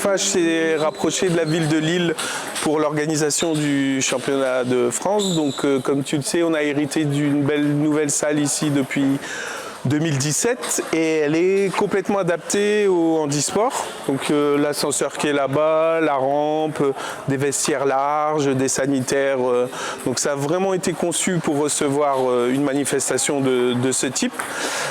FFH s'est rapproché de la ville de Lille pour l'organisation du championnat de France. Donc comme tu le sais, on a hérité d'une belle nouvelle salle ici depuis 2017 et elle est complètement adaptée au handisport. Donc l'ascenseur qui est là-bas, la rampe, des vestiaires larges, des sanitaires. Donc ça a vraiment été conçu pour recevoir une manifestation de ce type.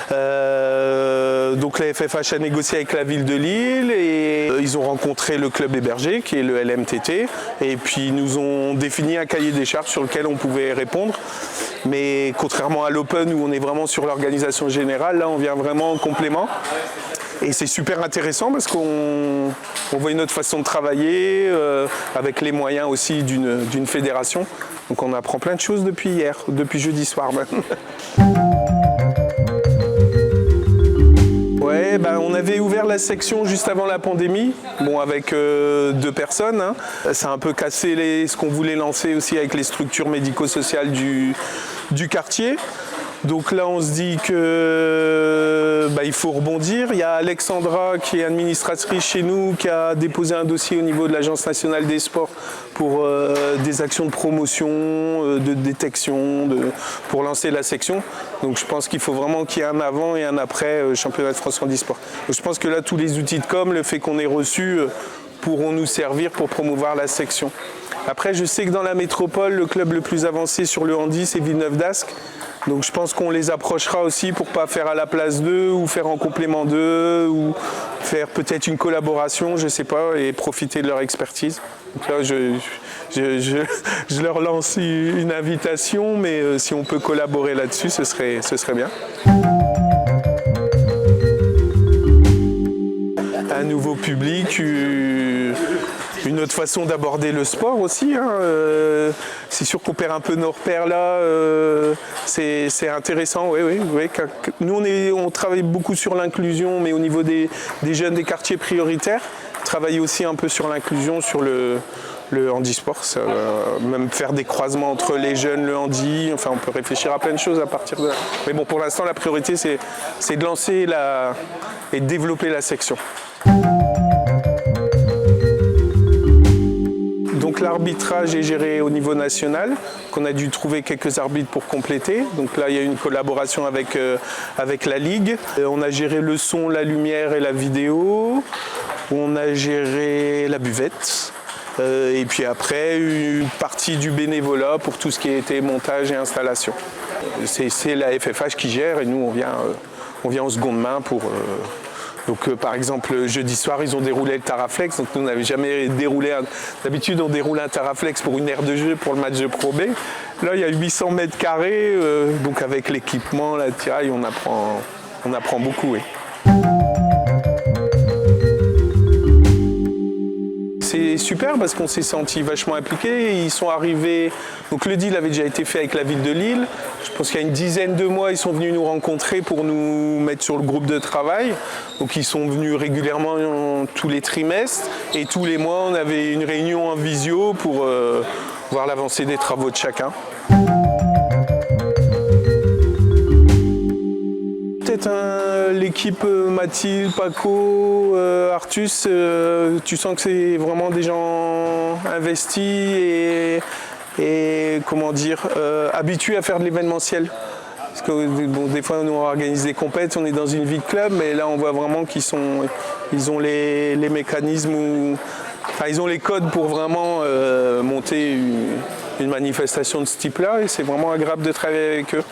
Donc la FFH a négocié avec la ville de Lille et ils ont rencontré le club hébergé qui est le LMTT et puis ils nous ont défini un cahier des charges sur lequel on pouvait répondre. Mais contrairement à l'Open où on est vraiment sur l'organisation générale, là on vient vraiment en complément. Et c'est super intéressant parce qu'on voit une autre façon de travailler avec les moyens aussi d'une fédération. Donc on apprend plein de choses depuis hier, depuis jeudi soir même. Ouais, on avait ouvert la section juste avant la pandémie, bon, avec 2 personnes. Hein. Ça a un peu cassé ce qu'on voulait lancer aussi avec les structures médico-sociales du quartier. Donc là, on se dit que il faut rebondir. Il y a Alexandra, qui est administratrice chez nous, qui a déposé un dossier au niveau de l'Agence nationale des sports pour des actions de promotion, de détection, pour lancer la section. Donc je pense qu'il faut vraiment qu'il y ait un avant et un après championnat de France handisport. Donc je pense que là, tous les outils de com, le fait qu'on ait reçu, pourront nous servir pour promouvoir la section. Après, je sais que dans la métropole, le club le plus avancé sur le handi, c'est Villeneuve d'Ascq. Donc je pense qu'on les approchera aussi pour ne pas faire à la place d'eux ou faire en complément d'eux ou faire peut-être une collaboration, je ne sais pas, et profiter de leur expertise. Donc là, je leur lance une invitation, mais si on peut collaborer là-dessus, ce serait bien. Un nouveau public, une autre façon d'aborder le sport aussi. Hein. C'est sûr qu'on perd un peu nos repères là. C'est intéressant. Oui. Nous, on travaille beaucoup sur l'inclusion, mais au niveau des jeunes des quartiers prioritaires, travailler aussi un peu sur l'inclusion, sur le handisport. Ça va même faire des croisements entre les jeunes, le handi. Enfin, on peut réfléchir à plein de choses à partir de là. Mais bon, pour l'instant, la priorité, c'est de lancer et de développer la section. Donc l'arbitrage est géré au niveau national, qu'on a dû trouver quelques arbitres pour compléter. Donc là, il y a une collaboration avec la Ligue. On a géré le son, la lumière et la vidéo. On a géré la buvette. Et puis après, une partie du bénévolat pour tout ce qui a été montage et installation. C'est la FFH qui gère et nous, on vient en seconde main pour... Donc par exemple, jeudi soir, ils ont déroulé le Taraflex. Donc nous, on n'avait jamais déroulé. D'habitude, on déroule un Taraflex pour une aire de jeu pour le match de Pro B. Là, il y a 800 mètres carrés. Donc avec l'équipement, la tiraille, on apprend beaucoup. Oui. C'est super parce qu'on s'est senti vachement impliqués. Ils sont arrivés. Donc le deal avait déjà été fait avec la ville de Lille. Je pense qu'il y a une dizaine de mois, ils sont venus nous rencontrer pour nous mettre sur le groupe de travail. Donc ils sont venus régulièrement tous les trimestres et tous les mois, on avait une réunion en visio pour voir l'avancée des travaux de chacun. Peut-être l'équipe Mathilde, Paco, Artus, tu sens que c'est vraiment des gens investis et comment dire, habitués à faire de l'événementiel. Parce que bon, des fois, nous on organise des compètes, on est dans une vie de club, mais là on voit vraiment ils ont les mécanismes, ils ont les codes pour vraiment monter une manifestation de ce type-là et c'est vraiment agréable de travailler avec eux.